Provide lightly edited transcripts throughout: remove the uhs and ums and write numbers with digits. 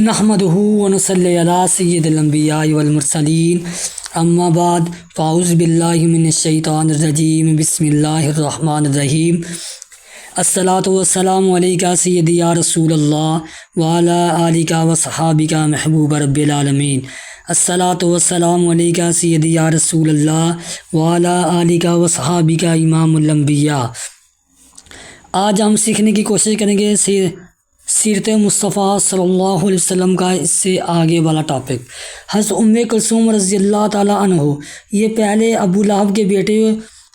نحمدہ ونصلی علی سید الانبیاء والمرسلین اما بعد فاعوذ باللہ من الشیطان الرجیم بسم اللہ الرحمن الرحیم الصلاۃ والسلام علیکہ سیدی یا رسول اللہ وعلی آلکہ وصحابکہ محبوب رب العالمین الصلاۃ والسلام علیکہ سیدی یا رسول اللہ وعلی آلکہ وصحابکہ امام الانبیاء۔ آج ہم سیکھنے کی کوشش کریں گے سیرت مصطفیٰ صلی اللہ علیہ وسلم کا اس سے آگے والا ٹاپک۔ حضرت ام کلثوم رضی اللہ تعالیٰ عنہ یہ پہلے ابو لہب کے بیٹے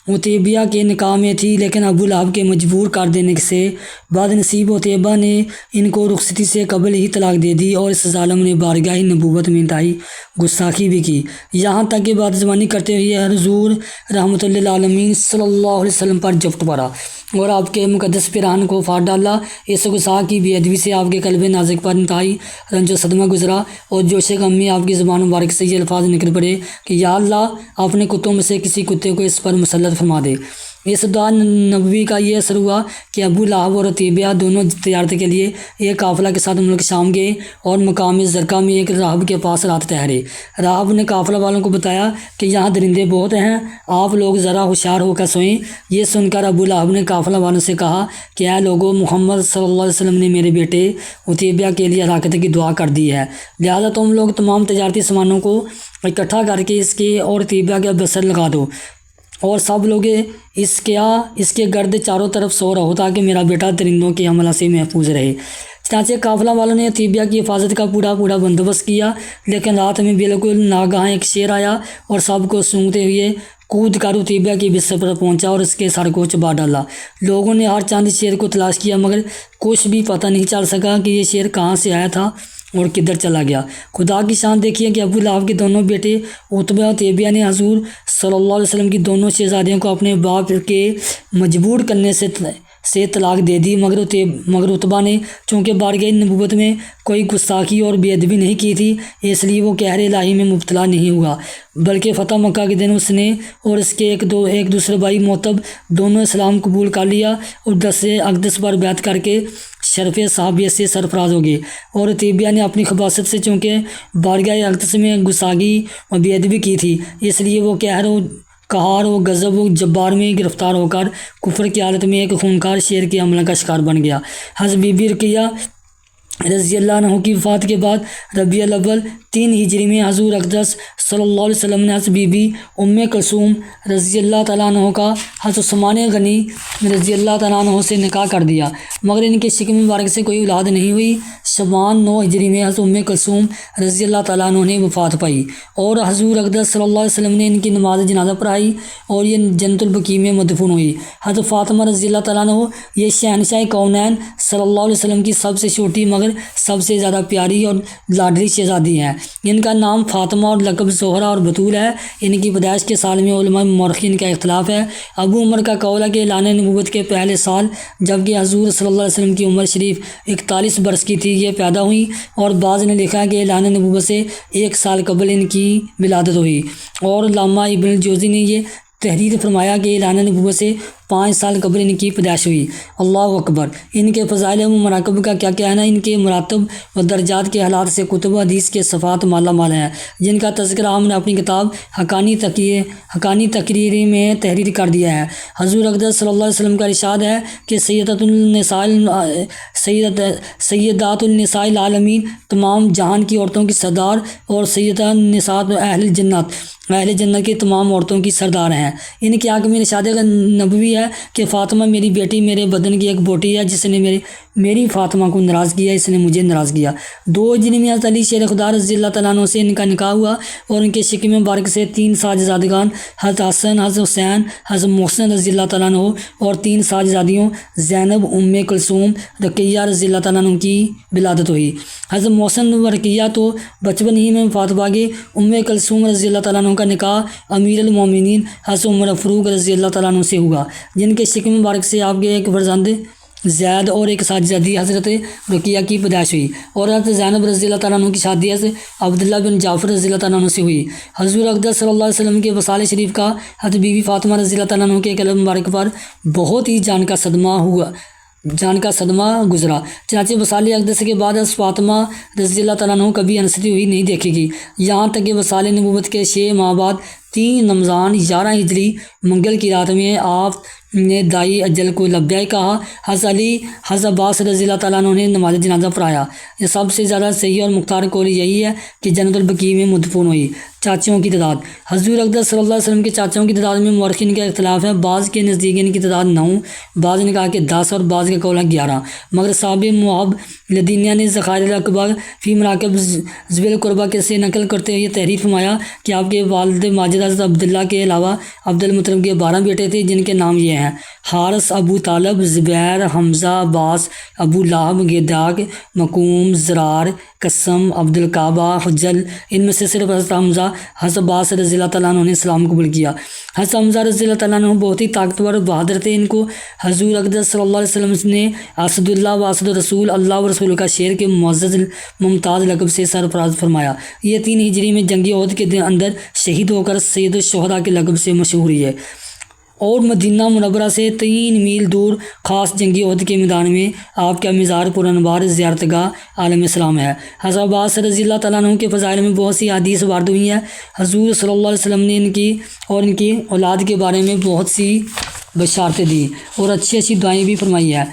عتیبہ کے نکاح میں تھی، لیکن ابو لہب کے مجبور کر دینے سے بعد نصیب عتیبہ نے ان کو رخصتی سے قبل ہی طلاق دے دی، اور اس ظالم نے بارگاہ نبوت میں انتہائی گستاخی بھی کی، یہاں تک کہ بعد زبانی کرتے ہوئے حضور رحمۃ للعالمین صلی اللہ علیہ وسلم پر جفت پڑا اور آپ کے مقدس پیراہن کو پھاڑ ڈالا۔ اس گستاخ کی بے ادبی سے آپ کے قلب نازک پر انتہائی رنج و صدمہ گزرا، اور جوش غم میں آپ کی زبان مبارک سے یہ الفاظ نکل پڑے کہ یا اللہ اپنے کتوں میں سے کسی کتے کو اس پر مسلط فرما دے۔ اس دعا نبوی کا یہ اثر ہوا کہ ابو لہب اور عتیبہ دونوں تجارت کے لیے ایک قافلہ کے ساتھ ملک شام گئے اور مقام زرقہ میں ایک راہب کے پاس رات ٹھہرے۔ راہب نے قافلہ والوں کو بتایا کہ یہاں درندے بہت ہیں، آپ لوگ ذرا ہوشیار ہو کر سوئیں۔ یہ سن کر ابو لہب نے قافلہ والوں سے کہا کہ اے لوگو، محمد صلی اللہ علیہ وسلم نے میرے بیٹے عتیبہ کے لیے ہلاکت کی دعا کر دی ہے، لہذا تم لوگ تمام تجارتی سامانوں کو اکٹھا کر کے اس کے اور عتیبہ کے بسر لگا دو، اور سب لوگ اس کے گرد چاروں طرف سو رہو تاکہ میرا بیٹا درندوں کے حملہ سے محفوظ رہے۔ چنانچہ قافلہ والوں نے عتیبہ کی حفاظت کا پورا بندوبست کیا، لیکن رات میں بالکل ناگہاں ایک شیر آیا اور سب کو سونگتے ہوئے کود کر عتیبہ کی بستر پر پہنچا اور اس کے سر کو چبا ڈالا۔ لوگوں نے ہر چاند شیر کو تلاش کیا، مگر کچھ بھی پتہ نہیں چل سکا کہ یہ شیر کہاں سے آیا تھا اور کدھر چلا گیا۔ خدا کی شان دیکھیے کہ ابو لہب کے دونوں بیٹے عتبہ اور عتیبہ نے حضور صلی اللہ علیہ وسلم کی دونوں شہزادیوں کو اپنے باپ کے مجبور کرنے سے طلاق دے دی، مگر عتبہ نے چونکہ بارگاہ نبوت میں کوئی گستاخی اور بے ادبی نہیں کی تھی، اس لیے وہ قہر الہی میں مبتلا نہیں ہوا، بلکہ فتح مکہ کے دن اس نے اور اس کے ایک دوسرے بھائی معتب دونوں اسلام قبول کر لیا اور دست اقدس پر بیعت کر کے شرف صحابیت سے سرفراز ہو گئے۔ اور عتیبہ نے اپنی خباثت سے چونکہ بارگاہ اقدس میں گستاخی اور بے ادبی کی تھی، اس لیے وہ قہار و غضب و جبار میں گرفتار ہو کر کفر کی حالت میں ایک خونخوار شیر کے حملہ کا شکار بن گیا۔ حضرت بی بی رقیہ رضی اللہ عنہ کی وفات کے بعد ربیع الاول 3 ہجری میں حضور اقدس صلی اللہ علیہ وسلم نے حضرت بی بی ام کلثوم رضی اللہ تعالیٰ عنہ کا حضرت عثمان غنی رضی اللہ تعالیٰ عنہ سے نکاح کر دیا، مگر ان کے شکم مبارک سے کوئی اولاد نہیں ہوئی۔ شعبان 9 ہجری میں حضرت ام کلثوم رضی اللہ تعالیٰ عنہ نے وفات پائی، اور حضور اقدس صلی اللہ علیہ وسلم نے ان کی نماز جنازہ پڑھائی اور یہ جنت البقیع میں مدفون ہوئی۔ حضرت فاطمہ رضی اللہ تعالیٰ عنہ یہ شہنشاہ کونین صلی اللہ علیہ وسلم کی سب سے چھوٹی مگر سب سے زیادہ پیاری اور لاڈلی شہزادی ہیں۔ ان کا نام فاطمہ اور لقب زہرہ اور بطول ہے۔ ان کی پیدائش کے سال میں علماء مورخین کا اختلاف ہے۔ ابو عمر کا قول ہے کہ اعلان نبوت کے پہلے سال جبکہ حضور صلی اللہ علیہ وسلم کی عمر شریف 41 برس کی تھی یہ پیدا ہوئی، اور بعض نے لکھا ہے کہ اعلان نبوت سے 1 سال قبل ان کی ولادت ہوئی، اور علامہ ابن الجوزی نے یہ تحریر فرمایا کہ اعلان نبوت سے 5 سال قبل ان کی پیدائش ہوئی۔ اللہ اکبر۔ ان کے فضائل و مناقب کا کیا کہنا ہے؟ ان کے مراتب و درجات کے حالات سے کتب حدیث کے صفحات مالا مال ہیں، جن کا تذکرہ ہم نے اپنی کتاب حقانی تقریری میں تحریر کر دیا ہے۔ حضور اقدس صلی اللہ علیہ وسلم کا ارشاد ہے کہ سیدات النساء العالمین، تمام جہان کی عورتوں کی سردار، اور سیدات النساء اہل جنت کی تمام عورتوں کی سردار ہیں۔ ان کے آگے میں ارشاد نبوی ہے کہ فاطمہ میری بیٹی میرے بدن کی ایک بوٹی ہے، جس نے میری فاطمہ کو ناراض کیا، اس نے مجھے ناراض کیا۔ 2 ہجری میں حضرت علی شیر خدا رضی اللہ تعالیٰ عنہ سے ان کا نکاح ہوا، اور ان کے شکم مبارک سے 3 ساجزادگان حضرت حسن، حضرت حسین، حضرت محسن رضی اللہ تعالیٰ عنہ اور 3 ساجزادیوں زینب، ام کلثوم، رقیہ رضی اللہ تعالیٰ عنہ کی ولادت ہوئی۔ حضرت محسن و رقیہ تو بچپن ہی میں وفات پا گئے۔ ام کلثوم رضی اللہ تعالیٰ عنہ کا نکاح امیر المومنین حضرت عمر فاروق رضی اللہ تعالیٰ عنہ سے ہوا، جن کے شکم مبارک سے آپ کے ایک فرزند زید اور ایک ساجزادی حضرت رقیہ کی پیدائش ہوئی، اور حضرت زینب رضی اللہ تعالیٰ عنہ کی شادی حضرت عبداللہ بن جعفر رضی اللہ تعالیٰ عنہ سے ہوئی۔ حضور اقدس صلی اللہ علیہ وسلم کے وصال شریف کا حضرت بی بی فاطمہ رضی اللہ تعالیٰ عنہ کے قلب مبارک پر بہت ہی جان کا صدمہ ہوا جان کا صدمہ گزرا۔ چنانچہ وصال اقدس کے بعد فاطمہ رضی اللہ تعالیٰ عنہ کبھی انستی ہوئی نہیں دیکھی گئی، یہاں تک کہ وصال نبوت کے 6 ماہ بعد 3 رمضان 11 ہجری منگل کی رات میں آپ نے دائی اجل کو لبیک کہا۔ حضرت عباس رضی اللہ تعالیٰ عنہ نے نماز جنازہ پڑھایا۔ یہ سب سے زیادہ صحیح اور مختار قول یہی ہے کہ جنت البقیع میں مدفون ہوئی۔ چاچوں کی تعداد، حضور اقدس صلی اللہ علیہ وسلم کے چاچوں کی تعداد میں مورخین کا اختلاف ہے۔ بعض کے نزدیک ان کی تعداد 9، بعض نے کہا کہ 10 اور بعض کا قول ہے 11، مگر صاحب محب لدینیہ نے ذخائر الاقبا فی مراکب ذوی القربہ کے سے نقل کرتے ہوئے یہ تحریر فرمایا کہ آپ کے والد ماجد حضرت عبداللہ کے علاوہ عبد المطلب کے 12 بیٹے تھے، جن کے نام یہ ہیں: حارث، ابو طالب، زبیر، حمزہ، عباس، ابو لہب، گیداق، مکوم، زرار، قسم، عبد الکعبہ، حجل۔ ان میں سے صرف حضرت حمزہ حضرت عباس رضی اللہ تعالیٰ عنہ نے اسلام قبول کیا۔ حضرت حمزہ رضی اللہ تعالیٰ عنہ بہت ہی طاقتور اور بہادر تھے۔ ان کو حضور اقدس صلی اللہ علیہ وسلم نے اسد اللہ و اسد رسول اللہ و رسول کا شیر کے معزز ممتاز لقب سے سرفراز فرمایا۔ یہ 3 ہجری میں جنگی عہد کے اندر شہید ہو کر سید الشہداء کے لقب سے مشہور ہوئی ہے، اور مدینہ منورہ سے 3 میل دور خاص جنگی عہد کے میدان میں آپ کا مزار پرانوار زیارت گاہ عالم اسلام ہے۔ حضرت عباس رضی اللہ تعالیٰ عنہ کے فضائل میں بہت سی احادیث وارد ہوئی ہیں۔ حضور صلی اللہ علیہ وسلم نے ان کی اولاد کے بارے میں بہت سی بشارتیں دی اور اچھی دعائیں بھی فرمائی ہیں۔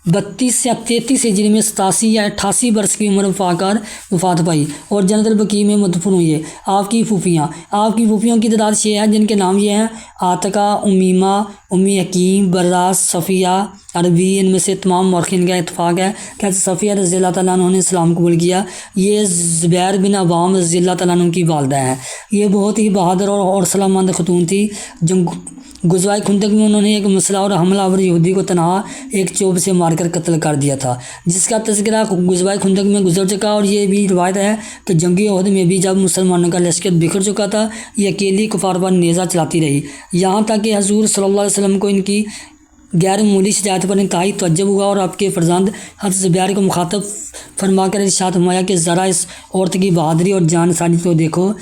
32 یا 33 ہجری میں 87 یا 88 برس کی عمر پا کر وفات پائی اور جنت البقیع میں مدفون ہوئی ہے۔ آپ کی پھوپھیوں کی تعداد 6 ہے، جن کے نام یہ ہیں: عاتقہ، امیمہ، امی حکیم، براس، صفیہ، عربی۔ ان میں سے تمام مورخین کا اتفاق ہے کہ صفیہ رضی اللہ تعالیٰ عنہ نے اسلام قبول کیا۔ یہ زبیر بن عوام رضی اللہ تعالیٰ عنہ کی والدہ ہیں۔ یہ بہت ہی بہادر اور حوصلہ مند خاتون تھی۔ غزوہ خندق میں انہوں نے ایک مسلح اور حملہ آور یہودی کو تنہا ایک چوب سے مار کر قتل کر دیا تھا، جس کا تذکرہ غزوہ خندق میں گزر چکا، اور یہ بھی روایت ہے کہ جنگی عہد میں بھی جب مسلمانوں کا لشکر بکھر چکا تھا، یہ اکیلی کفار پر نیزہ چلاتی رہی، یہاں تک کہ حضور صلی اللہ علیہ وسلم کو ان کی غیر معمولی شجاعت پر انتہائی تعجب ہوا، اور آپ کے فرزند حضرت زبیر کو مخاطب فرما کر ارشاد فرمایا کہ ذرا اس عورت کی بہادری اور جان ساری کو دیکھو۔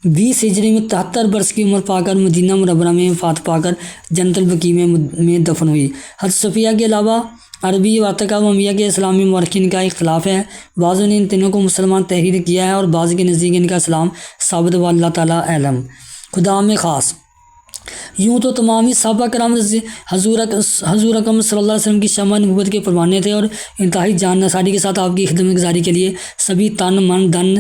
20 ہجری میں 73 برس کی عمر پا کر مدینہ منورہ میں وفات پا کر جنت البقیع میں دفن ہوئی۔ حضرت صفیہ کے علاوہ عربی، عاتقہ و امیہ کے اسلامی مورخین کا اختلاف ہے۔ بعضوں نے ان تینوں کو مسلمان تحریر کیا ہے اور بعض کے نزدیک ان کا اسلام ثابت و اللہ تعالیٰ علم۔ خدا میں خاص، یوں تو تمام ہی صحابہ کرام حضور اکرم صلی اللہ علیہ وسلم کی شمع نبوت کے پروانے تھے، اور انتہائی جان نثاری کے ساتھ آپ کی خدمت گزاری کے لیے سبھی تن من دن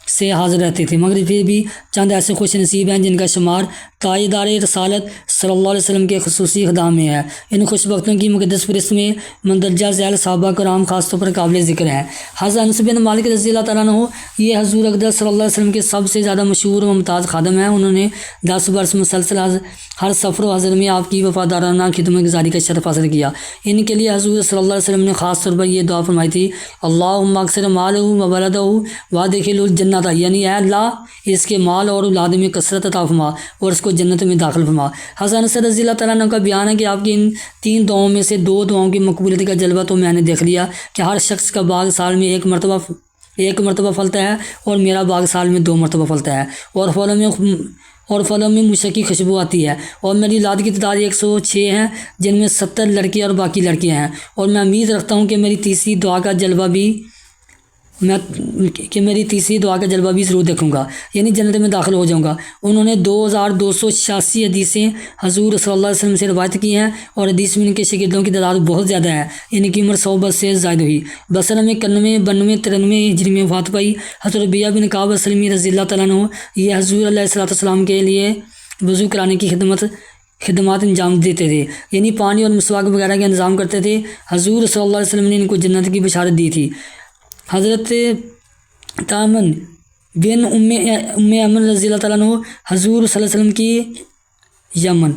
سے حاضر رہتے تھے، مگر پھر بھی چند ایسے خوش نصیب ہیں جن کا شمار تاجدار رسالت صلی اللہ علیہ وسلم کے خصوصی خدام میں ہے۔ ان خوش بختوں کی مقدس فہرست میں مندرجہ ذیل صحابہ کرام خاص طور پر قابل ذکر ہیں۔ حضرت انس بن مالک رضی اللہ تعالیٰ عنہ یہ حضور اقدس صلی اللہ علیہ وسلم کے سب سے زیادہ مشہور و ممتاز خادم ہیں۔ انہوں نے 10 برس مسلسل ہر سفر و حضر میں آپ کی وفادارانہ خدمت گزاری کا شرف حاصل کیا۔ ان کے لیے حضور صلی اللہ علیہ وسلم نے خاص طور پر یہ دعا فرمائی تھی: اللہم اکثر مالہ و ولدہ وادخلہ الجنۃ، یعنی اے اللہ اس کے مال اور اولاد میں کثرت عطا فرما اور اس کو جنت میں داخل فرما۔ حضرت انس رضی اللہ تعالیٰ عنہ کا بیان ہے کہ آپ کی ان 3 دعاؤں میں سے 2 دعاؤں کی مقبولیت کا جلوہ تو میں نے دیکھ لیا کہ ہر شخص کا باغ سال میں ایک مرتبہ پھلتا ہے، اور میرا باغ سال میں 2 مرتبہ پھلتا ہے، اور پھلوں میں مشکی خوشبو آتی ہے، اور میری اولاد کی تعداد 106 ہیں، جن میں 70 لڑکے اور باقی لڑکیاں ہیں، اور میں امید رکھتا ہوں کہ میری تیسری دعا کا جلوہ بھی ضرور دیکھوں گا، یعنی جنت میں داخل ہو جاؤں گا۔ انہوں نے 2286 حدیثیں حضور صلی اللہ علیہ وسلم سے روایت کی ہیں، اور حدیث میں ان کے شاگردوں کی تعداد بہت زیادہ ہے۔ ان کی عمر 100 برس سے زائد ہوئی۔ بصرہ میں 91، 92، 93 ہجری میں وفات پائی۔ حضرت ربیعہ بن کعب اسلمی رضی اللہ تعالیٰ عنہ یہ حضور علیہ السلام کے لیے وضو کرانے کی خدمات انجام دیتے تھے، یعنی پانی اور مسواک وغیرہ کا انتظام کرتے تھے۔ حضور صلی اللہ علیہ وسلم نے ان کو جنت کی بشارت دی تھی۔ حضرت تامن بن ام ایمن رضی اللہ تعالیٰ عنہ حضور صلی اللہ علیہ وسلم کی حضور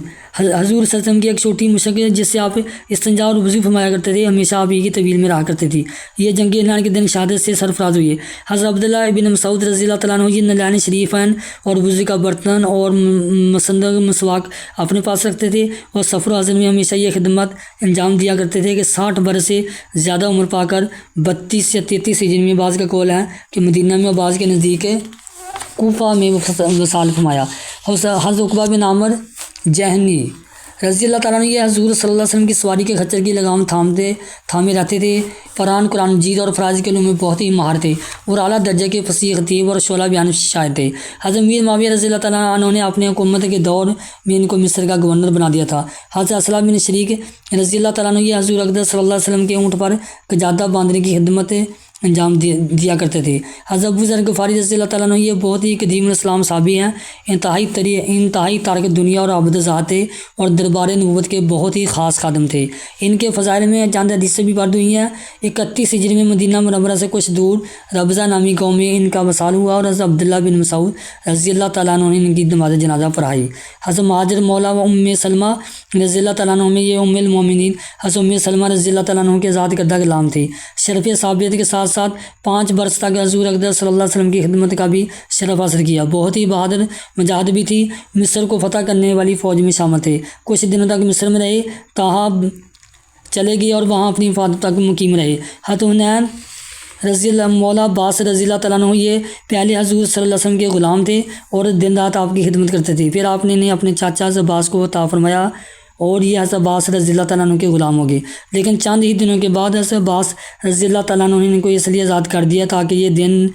صلی اللہ علیہ وسلم کی ایک چھوٹی مشق ہے جس سے آپ استنجا اور وضو فرمایا کرتے تھے، ہمیشہ آپ ہی کی طویل میں رہا کرتے تھی۔ یہ جنگ اعلان کے دن شہادت سے سرفراز ہوئی ہے۔ حضرت عبداللہ ابن مسعود رضی اللہ تعالیٰ عنہ یہ نلین شریفین اور وضو کا برتن اور مسندق مسواک اپنے پاس رکھتے تھے، اور سفر و حضر میں ہمیشہ یہ خدمت انجام دیا کرتے تھے کہ 60 برس سے زیادہ عمر پا کر 32 یا 33 ہجری میں بعض کا قول ہے کہ مدینہ میں، بعض کے نزدیک کوفہ میں وصال فرمایا۔ حضرت عقبہ بن عامر جہنی رضی اللہ تعالیٰ عنہ یہ حضور صلی اللہ علیہ وسلم کی سواری کے خچر کی لگام تھامے رہتے تھے۔ قرآن مجید اور فرائض کے علوم میں بہت ہی ماہر تھے اور اعلیٰ درجے کے فصیح خطیب اور شعلہ بیان شاعر تھے۔ حضرت امیر معاویہ رضی اللہ تعالیٰ عنہ نے اپنے حکومت کے دور میں ان کو مصر کا گورنر بنا دیا تھا۔ حضرت اسلم بن شریک رضی اللہ تعالیٰ عنہ یہ حضور اقدس صلی اللہ علیہ وسلم کے اونٹ پر قجادہ باندھنے کی خدمت انجام دیا کرتے تھے۔ حضرت ابو ذر غفاری رضی اللہ تعالیٰ عنہ یہ بہت ہی قدیم الاسلام صحابی ہیں، انتہائی تارک دنیا اور عابد ذات تھے اور دربار نبوت کے بہت ہی خاص خادم تھے۔ ان کے فضائل میں چند حدیثیں بھی وارد ہوئی ہیں۔ 31 ہجری میں مدینہ منورہ سے کچھ دور ربضہ نامی قوم میں ان کا وصال ہوا اور حضرت عبداللہ بن مسعود رضی اللہ تعالیٰ عنہ نے ان کی نماز جنازہ پڑھائی۔ حضرت مہاجر مولا و ام سلمہ رضی اللہ تعالیٰ عنہ میں یہ ام المومنین حضرت ام سلمہ رضی اللہ تعالیٰ عنہ کے آزاد کردہ غلام تھے۔ شرف صحابیت کے ساتھ 5 برس تک حضور اقدس صلی اللہ علیہ وسلم کی خدمت کا بھی شرف حاصل کیا۔ بہت ہی بہادر مجاہد بھی تھی، مصر کو فتح کرنے والی فوج میں شامل تھے۔ کچھ دنوں تک مصر میں رہے، تاہم چلے گئے اور وہاں اپنی وفات تک مقیم رہے۔ حضرت حنین رضی اللہ مولا عباس رضی اللہ تعالیٰ عنہ یہ پہلے حضور صلی اللہ علیہ وسلم کے غلام تھے اور دن رات آپ کی خدمت کرتے تھے۔ پھر آپ نے اپنے چاچا عباس کو عطا فرمایا اور یہ حضرت عباس رضی اللہ تعالیٰ عنہ کے غلام ہو گئے۔ لیکن چند ہی دنوں کے بعد حضرت عباس رضی اللہ تعالیٰ عنہ نے ان کو اس لیے آزاد کر دیا تاکہ یہ دن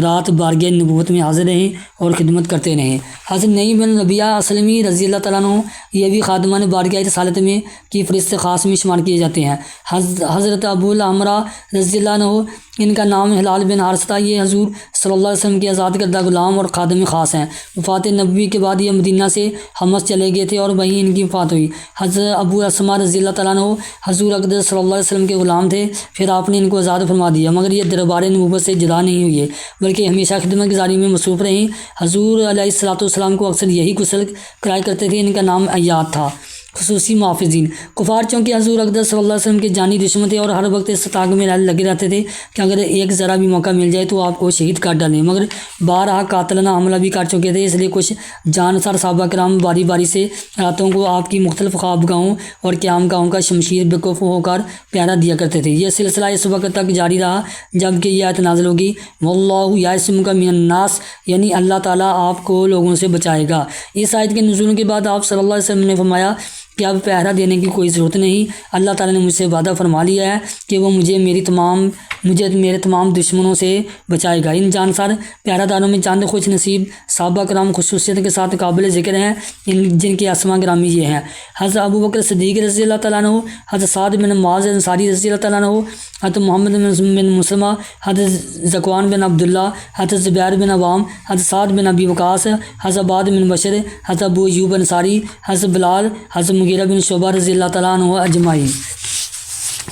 رات بارگاہ نبوت میں حاضر رہیں اور خدمت کرتے رہیں۔ حضرت نعیم بن ربیعہ اسلمی رضی اللہ تعالیٰ عنہ یہ بھی خادمان بارگاہ رسالت میں کی فہرست خاص میں شمار کیے جاتے ہیں۔ حضرت ابو العمرہ رضی اللہ عنہ ان کا نام ہلال بن حارث تھا، یہ حضور صلی اللہ علیہ وسلم کے آزاد کردہ غلام اور خادم خاص ہیں۔ وفات نبوی کے بعد یہ مدینہ سے حمص چلے گئے تھے اور وہیں ان کی وفات ہوئی۔ حضرت ابو اسما رضی اللہ تعالیٰ عنہ حضور اقدس صلی اللہ علیہ وسلم کے غلام تھے، پھر آپ نے ان کو آزاد فرما دیا، مگر یہ دربار نبوت سے جدا نہیں ہوئے بلکہ ہمیشہ خدمت گزاری میں مصروف رہیں۔ حضور علیہ الصلوۃ والسلام کو اکثر یہی غسل کرایا کرتے تھے۔ ان کا نام ایاد تھا۔ خصوصی محافظین کفار چونکہ حضور اقدس صلی اللہ علیہ وسلم کے جانی دشمن تھے اور ہر وقت اس طاق میں لگے رہتے تھے کہ اگر ایک ذرا بھی موقع مل جائے تو آپ کو شہید کر ڈالیں، مگر بارہا قاتلانہ حملہ بھی کر چکے تھے۔ اس لیے کچھ جانسار صحابہ کرام باری باری سے راتوں کو آپ کی مختلف خوابگاہوں اور قیام گاہوں کا شمشیر بکف ہو کر پہرا دیا کرتے تھے۔ یہ سلسلہ اس وقت تک جاری رہا جب کہ یہ آیت نازل ہوگی، واللہ یعصمک من الناس، یعنی اللہ تعالیٰ آپ کو لوگوں سے بچائے گا۔ اس آیت کے نزول کے بعد آپ صلی اللہ علیہ وسلم نے فرمایا کہ اب پہرا دینے کی کوئی ضرورت نہیں، اللہ تعالیٰ نے مجھ سے وعدہ فرما لیا ہے کہ وہ مجھے میرے تمام دشمنوں سے بچائے گا۔ ان جانسار پہرا داروں میں چند خوش نصیب صحابہ کرام خصوصیت کے ساتھ قابل ذکر ہیں، جن کے اسماء گرامی یہ ہیں: حضرت ابو بکر صدیق رضی اللہ تعالیٰ عنہ، حضرت سعد بن معاذ انصاری رضی اللہ تعالیٰ عنہ، حضرت محمد بن مسلمہ، حضرت ذکوان بن عبداللہ، حضرت زبیر بن عوام، حضرت سعد بن ابی وقاص، حضرت عباد بن بشر، حضرت ابو ایوب انصاری، حضرت بلال، حضرت مغیرہ بن شعبہ رضی اللہ تعالیٰ عنہ اجمعین۔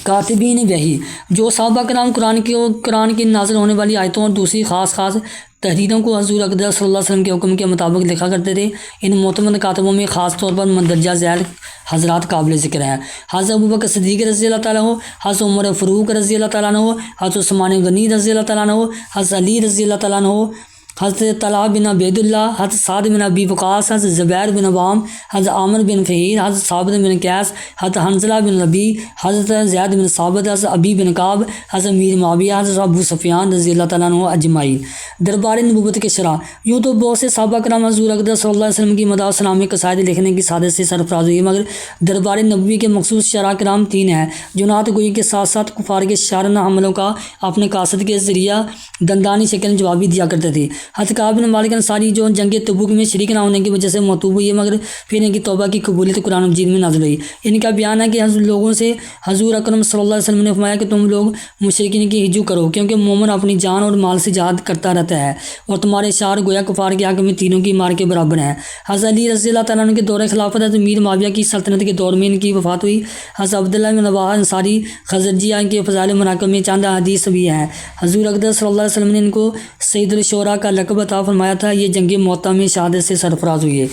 کاتبین وحی جو صحابہ کرام قرآن کی نازل ہونے والی آیتوں اور دوسری خاص تحریروں کو حضور اقدس صلی اللہ علیہ وسلم کے حکم کے مطابق لکھا کرتے تھے، ان معتمد کاتبوں میں خاص طور پر مندرجہ ذیل حضرات قابل ذکر ہیں: حضرت ابوبکر صدیق رضی اللہ تعالیٰ عنہ، حضرت عمر فاروق رضی اللہ تعالیٰ عنہ، حضرت عثمان غنی رضی اللہ تعالیٰ عنہ، حضرت علی رضی اللہ تعالیٰ عنہ، حضرت طلحہ بن عبید اللہ، حضرت سعد بن ابی وقاص، حضرت زبیر بن عوام، حضرت عامر بن فہیر، حضرت ثابت بن قیس، حضرت حنظلہ بن ربیع، حضرت زید بن ثابت، حضرت ابی بن کعب، حضرت امیر معاویہ، حضرت ابو سفیان رضی اللہ تعالیٰ عنہ اجمعین۔ دربار نبوت کے شرح یوں تو بہت سے صحابہ کرام حضور اقدس صلی اللہ علیہ وسلم کی مدح و ثنا میں قصائد لکھنے کی سعادت سے سرفراز ہوئی، مگر دربار نبوی کے مخصوص شرح کرام 3 ہیں جو نعت گوئی کے ساتھ ساتھ کفار کے شرانہ حملوں کا اپنے قاصد کے ذریعہ دندانی شکل میں جواب بھی دیا کرتے تھے۔ حضرت کعب بن مالک انصاری جو جنگ تبوک میں شریک نہ ہونے کی وجہ سے موتوب ہوئی ہے، مگر پھر ان کی توبہ کی قبولیت قرآن مجید میں نازل ہوئی۔ ان کا بیان ہے کہ لوگوں سے حضور اکرم صلی اللہ علیہ وسلم نے فرمایا کہ تم لوگ مشرکین کی ہجو کرو، کیونکہ مومن اپنی جان اور مال سے جہاد کرتا رہتا ہے اور تمہارے شعار گویا کفار کے حق میں تینوں کی مار کے برابر ہیں۔ حضرت علی رضی اللہ تعالیٰ عنہ کے دور خلافت، حضرت امیر معاویہ کی سلطنت کے دور میں ان کی وفات ہوئی۔ حضرت عبداللہ بن رواحہ انصاری خزرجی ان کے فضائل مناقب میں چند حدیث بھی ہیں۔ حضور اقدس صلی اللہ علیہ وسلم نے ان کو سید الشعراء کا لقب عطا فرمایا تھا۔ یہ جنگ معطا میں شہادت سے سرفراز ہوئی ہے۔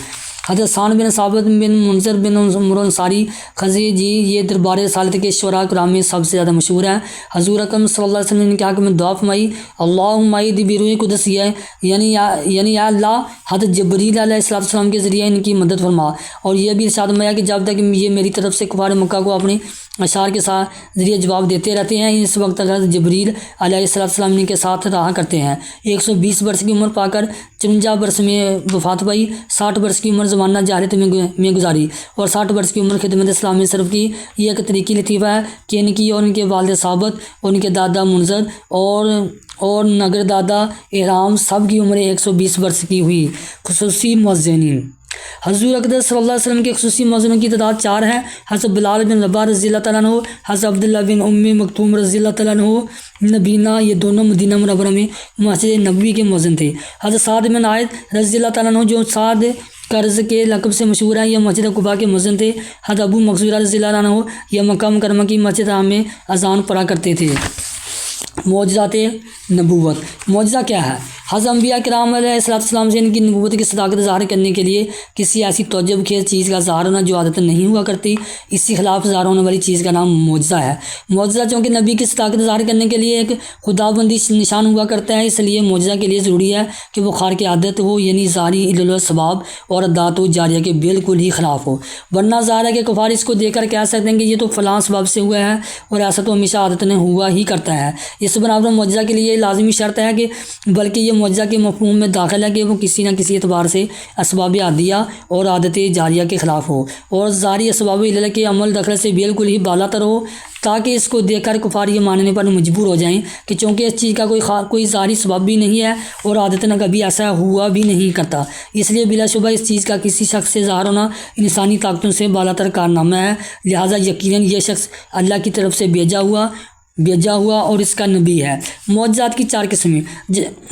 حضرت سان بن ثابت بن منذر بن عمر انصاری خزرجی یہ دربار رسالت کے شعراء کرام میں سب سے زیادہ مشہور ہیں۔ حضور اکرم صلی اللہ علیہ وسلم نے کہا کہ میں دعا فرمائی، اللہم ایدی بروح قدس، یعنی یا اللہ حضرت جبریل علیہ السلام کے ذریعے ان کی مدد فرما، اور یہ بھی ارشاد فرمایا کہ جب تک یہ میری طرف سے کفار مکہ کو اپنے اشعار کے ذریعے جواب دیتے رہتے ہیں، اس وقت تک حضرت جبریل علیہ السلام ان کے ساتھ رہا کرتے ہیں۔ 120 برس کی عمر پا کر 54 برس میں وفات پائی۔ 60 برس کی عمر زمانہ جاہلیت میں گزاری اور 60 برس کی عمر خدمت اسلام میں صرف کی۔ یہ ایک طریقی لطیفہ ہے کہ ان کی اور ان کے والد ثابت اور ان کے دادا منظر اور نگر دادا احرام سب کی عمریں 120 برس کی ہوئی۔ خصوصی مؤذنین، حضور اقدس صلی اللہ علیہ وسلم کے خصوصی مؤذنوں کی تعداد 4 ہے۔ حضرت بلال بن رباح رضی اللہ تعالیٰ عنہ، حضرت عبداللہ بن مکتوم رضی اللہ تعالیٰ عنہ نبینا، یہ دونوں مدینہ منورہ میں مسجد نبوی کے مؤذن تھے۔ حضرت سعد بن عائد رضی اللہ تعالیٰ عنہ، جو سعد قرض کے لقب سے مشہور ہیں، یہ مسجد قباء کے مؤذن تھے۔ حضرت ابو مخزورہ رضی اللہ عنہ، یہ مکہ مکرمہ کی مسجد حرام میں اذان پڑھا کرتے تھے۔ معجزات نبوت، معجزہ کیا ہے؟ حضرت انبیاء کرام علیہ السلام سے ان کی نبوت کی صداقت ظاہر کرنے کے لیے کسی ایسی تعجب خیز چیز کا ظاہر ہونا جو عادت نہیں ہوا کرتی، اسی خلاف ظاہر ہونے والی چیز کا نام معجزہ ہے۔ معجزہ چونکہ نبی کی صداقت ظاہر کرنے کے لیے ایک خداوندی نشان ہوا کرتا ہے، اس لیے معجزہ کے لیے ضروری ہے کہ وہ خارق عادت ہو، یعنی ظاہری علل و اسباب اور عادات و جاریہ کے بالکل ہی خلاف ہو، ورنہ ظاہر ہے کہ کفار اس کو دیکھ کر کہہ سکتے ہیں کہ یہ تو فلاں اسباب سے ہوا ہے اور ایسا تو ہمیشہ عادت نے ہوا ہی کرتا ہے۔ اس برابر معجزہ کے لیے لازمی شرط ہے کہ بلکہ یہ معجزہ کے مفہوم میں داخل ہے کہ وہ کسی نہ کسی اعتبار سے اسباب عادیہ اور عادت جاریہ کے خلاف ہو اور ظاہری اسباب علل کے عمل دخل سے بالکل ہی بالا تر ہو، تاکہ اس کو دیکھ کر کفار یہ ماننے پر مجبور ہو جائیں کہ چونکہ اس چیز کا کوئی ظاہری سبب بھی نہیں ہے اور عادت نہ کبھی ایسا ہوا بھی نہیں کرتا، اس لیے بلا شبہ اس چیز کا کسی شخص سے ظاہر ہونا انسانی طاقتوں سے بالا تر کارنامہ ہے، لہٰذا یقیناً یہ شخص اللہ کی طرف سے بھیجا ہوا اور اس کا نبی ہے۔ معجزات کی 4 قسمیں،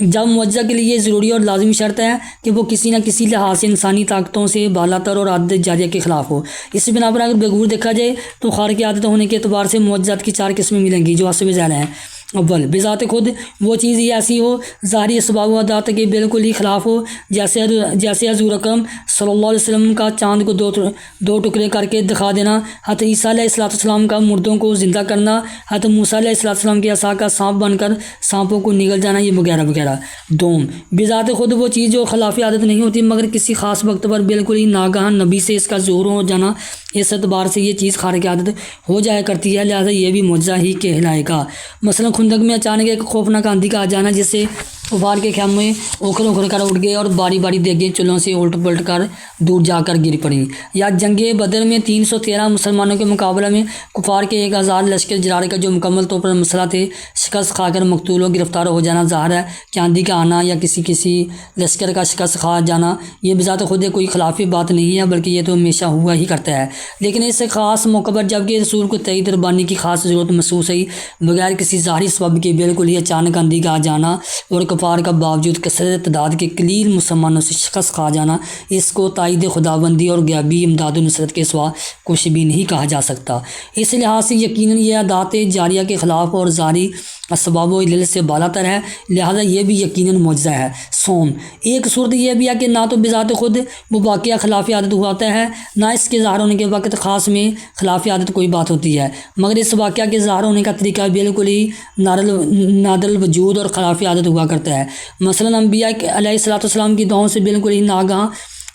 جب معجزہ کے لیے ضروری اور لازمی شرط ہے کہ وہ کسی نہ کسی لحاظ سے انسانی طاقتوں سے بالا تر اور عادت جاریہ کے خلاف ہو۔ اس بنا پر اگر بغور دیکھا جائے تو خارق عادت ہونے کے اعتبار سے معجزات کی 4 قسمیں ملیں گی جو حسب ذیل ہیں۔ اول، بذات خود وہ چیز ہی ایسی ہو ظاہری اسباب و عادات کے بالکل ہی خلاف ہو، جیسے حضور اکرم صلی اللہ علیہ وسلم کا چاند کو دو ٹکڑے کر کے دکھا دینا، حضرت عیسیٰ علیہ السلام کا مردوں کو زندہ کرنا، حضرت موسیٰ علیہ السلام کے عصا کا سانپ بن کر سانپوں کو نگل جانا، یہ وغیرہ وغیرہ۔ دوم، بذات خود وہ چیز جو خلاف عادت نہیں ہوتی مگر کسی خاص وقت پر بالکل ہی ناگہاں نبی سے اس کا ظہور ہو جانا، اس اعتبار سے یہ چیز خارق عادت ہو جایا کرتی ہے، لہٰذا یہ بھی معجزہ ہی کہلائے گا۔ مثلا خندق میں اچانک ایک خوفناک آندھی کا آ جانا جس سے کفار کے خیمے اکھڑ کر اٹھ گئے اور باری باری دیگیں چولہوں سے الٹ پلٹ کر دور جا کر گر پڑیں، یا جنگ بدر میں 313 مسلمانوں کے مقابلہ میں کفار کے 1000 لشکر جرار کا جو مکمل طور پر مسئلہ تھے شکست کھا کر مقتول و گرفتار ہو جانا، ظاہر ہے کہ آندھی کا آنا یا کسی لشکر کا شکست کھا جانا یہ بذات خود کوئی خلافی بات نہیں ہے، بلکہ یہ تو ہمیشہ ہوا ہی کرتا ہے، لیکن اس خاص موقع پر جب کہ رسول کو تائید ربانی کی خاص ضرورت محسوس ہوئی بغیر کسی ظاہری سبب کے بالکل ہی اچانک آندھی کا آ جانا اور کفار کا باوجود کثرت تعداد کے قلیل مسلمانوں سے شکست کھا جانا، اس کو تائید خداوندی اور غیبی امداد و نصرت کے سوا کچھ بھی نہیں کہا جا سکتا۔ اس لحاظ سے یقیناً یہ عادات جاریہ کے خلاف اور ظاہری اسباب و علل سے بالا تر ہے، لہذا یہ بھی یقیناً معجزہ ہے۔ سوم، ایک صورت یہ بھی ہے کہ نہ تو بذات خود وہ واقعہ خلاف عادت ہوتا ہے، نہ اس کے ظاہر ہونے کے وقت خاص میں خلاف عادت کوئی بات ہوتی ہے، مگر اس واقعہ کے ظاہر ہونے کا طریقہ بالکل ہی نادر الوجود اور خلاف عادت ہوا کرتا ہے۔ مثلا انبیاء علیہ السلام کی دعاؤں سے بالکل ہی ناگہاں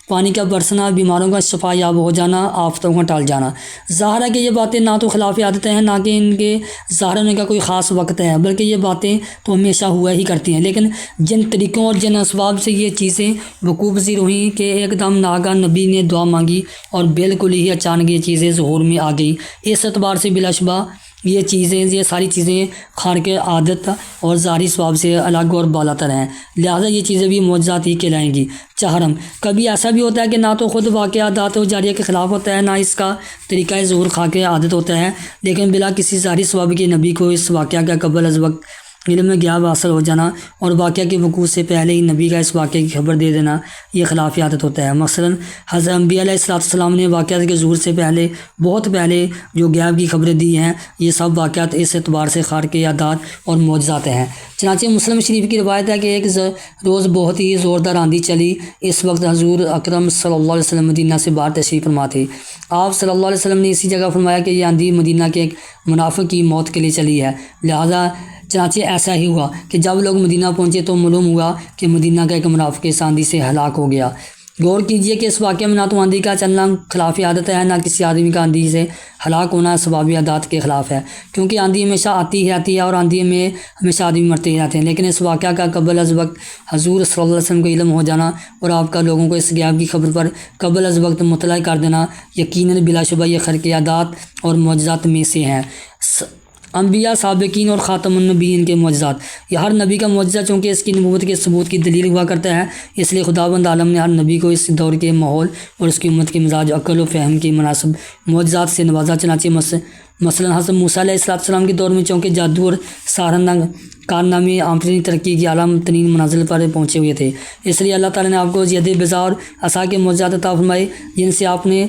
پانی کا برسنا، بیماروں کا شفا یاب ہو جانا، آفتوں کا ٹال جانا، ظاہر ہے کہ یہ باتیں نہ تو خلاف عادت ہیں، نہ کہ ان کے ظاہر ہونے کا کوئی خاص وقت ہے، بلکہ یہ باتیں تو ہمیشہ ہوا ہی کرتی ہیں، لیکن جن طریقوں اور جن اسباب سے یہ چیزیں وقوع پذیر ہوئیں کہ ایک دم ناگہاں نبی نے دعا مانگی اور بالکل ہی اچانک یہ چیزیں ظہور میں آ گئی، اس اعتبار سے بلا شبہ یہ ساری چیزیں خارق عادت اور ظاہری ثواب سے الگ اور بالا تر ہیں، لہٰذا یہ چیزیں بھی معجزات ہی کہلائیں گی۔ چہارم، کبھی ایسا بھی ہوتا ہے کہ نہ تو خود واقعہ عادات و جاریہ کے خلاف ہوتا ہے، نہ اس کا طریقہ ظہور خارق عادت ہوتا ہے، لیکن بلا کسی ظاہری ثواب کے نبی کو اس واقعہ کا قبل از وقت علم غیب حاصل ہو جانا اور واقعہ کے وقوع سے پہلے ہی نبی کا اس واقعے کی خبر دے دینا، یہ خلاف عادت ہوتا ہے۔ مثلا حضرت انبیاء علیہ السلام نے واقعات کے ظہور سے پہلے بہت پہلے جو غیب کی خبریں دی ہیں، یہ سب واقعات اس اعتبار سے خارق عادات اور معجزات ہیں۔ چنانچہ مسلم شریف کی روایت ہے کہ ایک روز بہت ہی زوردار آندھی چلی، اس وقت حضور اکرم صلی اللہ علیہ وسلم مدینہ سے باہر تشریف فرما تھے۔ آپ صلی اللہ علیہ وسلم نے اسی جگہ فرمایا کہ یہ آندھی مدینہ کے ایک منافق کی موت کے لیے چلی ہے، لہٰذا چنانچہ ایسا ہی ہوا کہ جب لوگ مدینہ پہنچے تو معلوم ہوا کہ مدینہ کا ایک منافق اس آندھی سے ہلاک ہو گیا۔ غور کیجئے کہ اس واقعے میں نہ تو آندھی کا چلنا خلاف عادت ہے، نہ کسی آدمی کا آندھی سے ہلاک ہونا ثوابی عادات کے خلاف ہے، کیونکہ آندھی ہمیشہ آتی ہے اور آندھی میں ہمیشہ آدمی مرتے ہی رہتے ہیں۔ لیکن اس واقعہ کا قبل از وقت حضور صلی اللہ علیہ وسلم کو علم ہو جانا اور آپ کا لوگوں کو اس غیب کی خبر پر قبل از وقت مطلع کر دینا یقیناً بلا شبہ یہ خرق عادات اور معجزات میں سے ہیں۔ انبیاء، سابقین اور خاتم النبیین کے معجزات۔ یہ ہر نبی کا معجزہ چونکہ اس کی نبوت کے ثبوت کی دلیل ہوا کرتا ہے، اس لیے خداوند عالم نے ہر نبی کو اس دور کے ماحول اور اس کی امت کے مزاج، عقل و فہم کے مناسب معجزات سے نوازا۔ چنانچہ مثلا حضرت موسیٰ علیہ السلام کے دور میں چونکہ جادو اور سحرانہ کارنامے عام ترین ترقی کی اعلیٰ ترین منازل پر پہنچے ہوئے تھے، اس لیے اللہ تعالیٰ نے آپ کو ید بیضاء اور عصا کے معجزات عطا فرمائے، جن سے آپ نے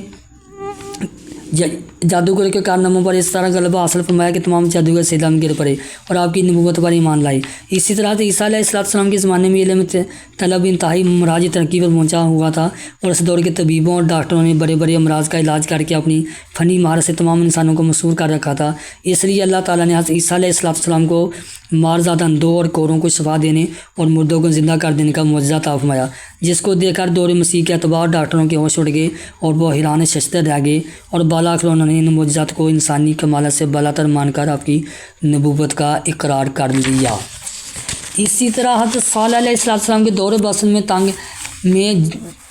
جادوگر کے کارناموں پر اس طرح غلبہ حاصل فرمایا کہ تمام جادوگر سجدہ میں گر پڑے اور آپ کی نبوت پر ایمان لائے۔ اسی طرح عیسیٰ علیہ السلام کے زمانے میں علم طلب انتہائی مراج ترقی پر پہنچا ہوا تھا، اور اس دور کے طبیبوں اور ڈاکٹروں نے بڑے بڑے امراض کا علاج کر کے اپنی فنی مہارت سے تمام انسانوں کو مسحور کر رکھا تھا۔ اس لیے اللہ تعالیٰ نے حضرت عیسیٰ علیہ السلام کو مارزادہ اندھوں اور کوروں کو شفا دینے اور مردوں کو زندہ کر دینے کا معجزہ عطا فرمایا، جس کو دیکھ کر دور مسیح کے اعتبار ڈاکٹروں کے ہوش اڑ گئے اور وہ حیران ششدر رہ گئے، اور بالآخر انہوں نے ان معجزات کو انسانی کمالات سے بالاتر مان کر آپ کی نبوت کا اقرار کر لیا۔ اسی طرح حضرت صالح علیہ السلام کے دور بسن میں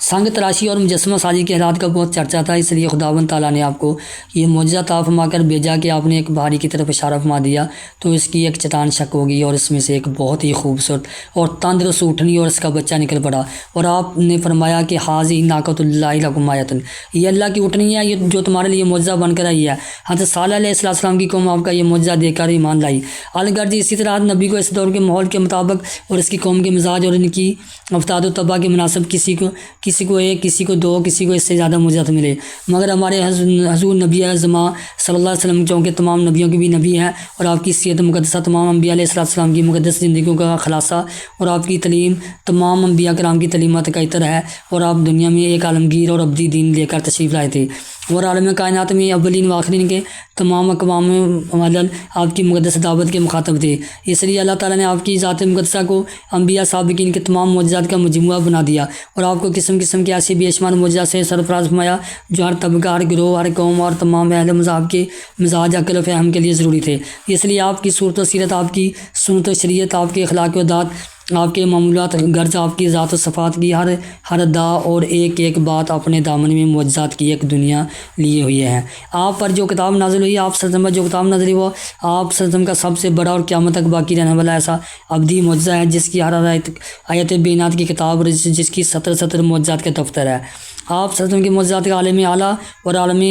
سنگ تراشی اور مجسمہ سازی کے حالات کا بہت چرچا تھا، اس لیے خداوند تعالیٰ نے آپ کو یہ معجزہ عطا فرما کر بھیجا کہ آپ نے ایک پہاڑی کی طرف اشارہ فرما دیا تو اس کی ایک چٹان شک ہوگی، اور اس میں سے ایک بہت ہی خوبصورت اور تندرست اٹھنی اور اس کا بچہ نکل پڑا، اور آپ نے فرمایا کہ حاذی ناقۃ اللہ لکم آیۃ، یہ اللہ کی اٹھنی ہے، یہ جو تمہارے لیے معجزہ بن کر آئی ہے۔ حضرت صالح علیہ السلام کی قوم آپ کا یہ معجزہ دیکھ کر ایمان لائی۔ الغرض اسی طرح نبی کو اس دور کے ماحول کے مطابق اور اس کی قوم کے مزاج اور ان کی افتاد و طبع کے مناسب کسی کو ایک، کسی کو دو، کسی کو اس سے زیادہ معجزات ملے، مگر ہمارے حضور نبی اعظم صلی اللہ علیہ وسلم چونکہ تمام نبیوں کے بھی نبی ہیں، اور آپ کی سیرت مقدسہ تمام انبیاء علیہ السلام کی مقدس زندگیوں کا خلاصہ، اور آپ کی تعلیم تمام انبیاء کرام کی تعلیمات کا عطر ہے، اور آپ دنیا میں ایک عالمگیر اور ابدی دین لے کر تشریف لائے تھے، اور عالم کائنات میں اولین و آخرین کے تمام اقوام ملل آپ کی مقدس دعوت کے مخاطب تھے۔ اس لیے اللہ تعالیٰ نے آپ کی ذات مقدسہ کو انبیاء سابقین کے تمام معجزات کا مجموعہ بنا دیا، اور آپ کو قسم قسم کے ایسے بے شمار معجزات سے سرفراز فرمایا جو ہر طبقہ، ہر گروہ، ہر قوم اور تمام اہل مذہب کے مزاج، عقل و فہم کے لیے ضروری تھے۔ اس لیے آپ کی صورت و سیرت، آپ کی سنت و شریعت، آپ کے اخلاق و عادات، آپ کے معمولات، غرض آپ کی ذات و صفات کی ہر ادا اور ایک ایک بات اپنے دامن میں معجزات کی ایک دنیا لیے ہوئی ہے۔ آپ پر جو کتاب نازل ہوئی، آپ صلی اللہ علیہ وسلم پر جو کتاب نازل ہوئی، وہ آپ صلی اللہ علیہ وسلم کا سب سے بڑا اور قیامت تک باقی رہنے والا ایسا ابدی معجزہ ہے، جس کی ہر آیت بینات کی کتاب اور جس کی 70 معجزات کا دفتر ہے۔ آپ صلی اللہ علیہ وسلم کے معجزات کا عالم اعلیٰ اور عالم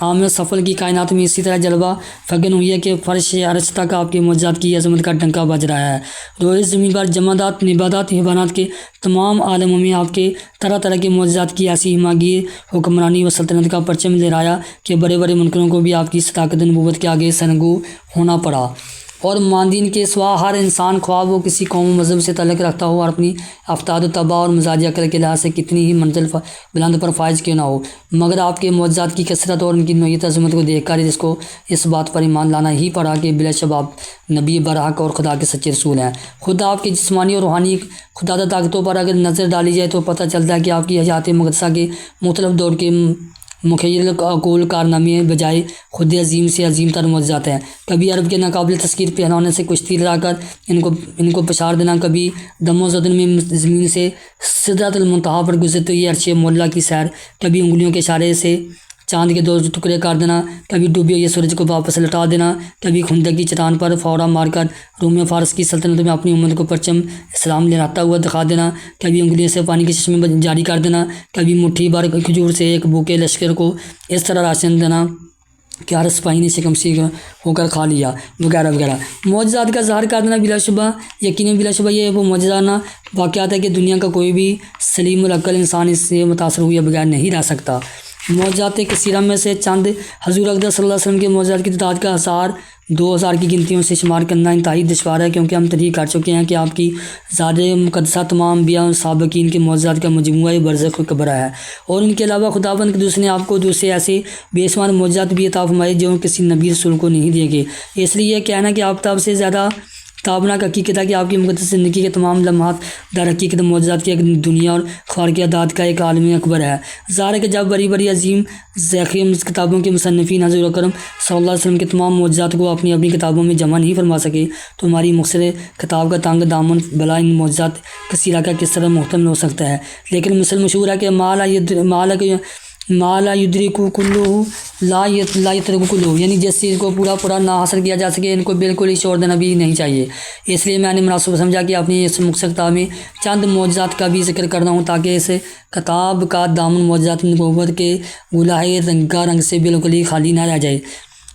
عام و سفل کی کائنات میں اسی طرح جلوہ فگن ہوئی ہے کہ فرش عرش تک آپ کی معجزات کی عظمت کا ڈنکا بج رہا ہے۔ روئے زمین پر جمادات، نباتات، حیوانات کے تمام عالموں میں آپ کے طرح طرح کے معجزات کی ایسی ہماگیر حکمرانی و سلطنت کا پرچم لہرایا کہ بڑے بڑے منکروں کو بھی آپ کی صداقت نبوت کے آگے سرنگو ہونا پڑا، اور ماندین کے سوا ہر انسان خواہ وہ کسی قوم و مذہب سے تعلق رکھتا ہو اور اپنی افتاد و طبع اور مزاج عقل کے لحاظ سے کتنی ہی منزل بلند پر فائز کیوں نہ ہو، مگر آپ کے معجزات کی کثرت اور ان کی نوعیت عظمت کو دیکھ کر اس کو اس بات پر ایمان لانا ہی پڑا کہ بلا شبہ آپ نبی برحق اور خدا کے سچے رسول ہیں۔ خود آپ کے جسمانی اور روحانی خدا طاقتوں پر اگر نظر ڈالی جائے تو پتہ چلتا ہے کہ آپ کی حیات مقدسہ کے مختلف دور کے مخیر عقول کارنامے بجائے خود عظیم سے عظیم تر معجزات ہیں۔ کبھی عرب کے ناقابل تذکیر پہنانے سے کشتی لڑا کر ان کو پچھاڑ دینا، کبھی دم و زدن میں زمین سے سدرۃ المنتہا پر گزرتے ہوئے عرش مولا کی سیر، کبھی انگلیوں کے اشارے سے چاند کے 2 ٹکڑے کر دینا، کبھی ڈوبے ہوئے سورج کو واپس لٹا دینا، کبھی خندق کی چٹان پر فورا مار کر روم فارس کی سلطنت میں اپنی امت کو پرچم اسلام لہراتا ہوا دکھا دینا، کبھی انگلیوں سے پانی کے چشمے جاری کر دینا، کبھی مٹھی بھر کھجور سے ایک بھوکے لشکر کو اس طرح راشن دینا کہ ہر سپاہی نے شکمسی ہو کر کھا لیا، وغیرہ وغیرہ۔ معجزات کا ظاہر کر دینا بلا شبہ یقیناً بلا شبہ یہ وہ معجزانہ واقعات ہے کہ دنیا کا کوئی بھی سلیم العقل انسان اس سے متاثر ہوئے بغیر نہیں رہ سکتا۔ معجزات کثیرہ میں سے چند حضور اقدس صلی اللہ علیہ وسلم کے معجزات کی تعداد کا 1000 کی گنتیوں سے شمار کرنا انتہائی دشوار ہے، کیونکہ ہم تحقیق کر چکے ہیں کہ آپ کی ذات مقدسہ تمام انبیاء اور سابقین کے معجزات کا مجموعہ برزخ کبرا ہے، اور ان کے علاوہ خداوند قدوس نے آپ کو دوسرے ایسے بے شمار معجزات بھی عطا فرمائے جو کسی نبی رسول کو نہیں دیے گئے۔ اس لیے یہ کہنا کہ آفتاب سے زیادہ کتابنا کا حقیقت ہے کہ آپ کی مقدس زندگی کے تمام لمحات در حقیقت معجزات کی ایک دنیا اور خارقیات کا ایک عالم اکبر ہے۔ ظاہر ہے کہ جب بڑی بڑی عظیم ذخیرہ کتابوں کے مصنفین حضور اکرم صلی اللہ علیہ وسلم کے تمام معجزات کو اپنی کتابوں میں جمع نہیں فرما سکے تو ہماری مختصر کتاب کا تنگ دامن بلا ان معجزات کثیرہ کا کس طرح محتمل ہو سکتا ہے۔ لیکن مثل مشہور ہے کہ ما لا یدرک کلہ لا یترک کلہ، یعنی جس چیز کو پورا نہ حاصل کیا جا سکے ان کو بالکل ہی چھوڑ دینا بھی نہیں چاہیے۔ اس لیے میں نے مناسب سمجھا کہ اپنی اس مختصر کتاب میں چند معجزات کا بھی ذکر کرنا ہوں تاکہ اس کتاب کا دامن معجزات نبوت کے غلائے رنگا رنگ سے بالکل ہی خالی نہ رہ جائے،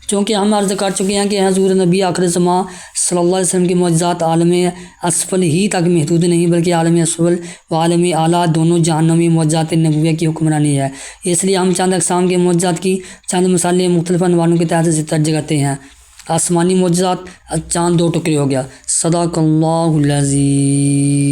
چونکہ ہم عرض کر چکے ہیں کہ حضور نبی آخر زمان صلی اللہ علیہ وسلم کی معجزات عالم اسفل ہی تک محدود نہیں بلکہ عالم اسفل و عالم اعلیٰ دونوں جہنم میں معجزات نبویہ کی حکمرانی ہے۔ اس لیے ہم چند اقسام کے معجزات کی چند مثالیں مختلف عنوانوں کے تحت درج کرتے ہیں۔ آسمانی معجزات، چاند 2 ٹکڑے ہو گیا۔ صدق اللہ العظیم۔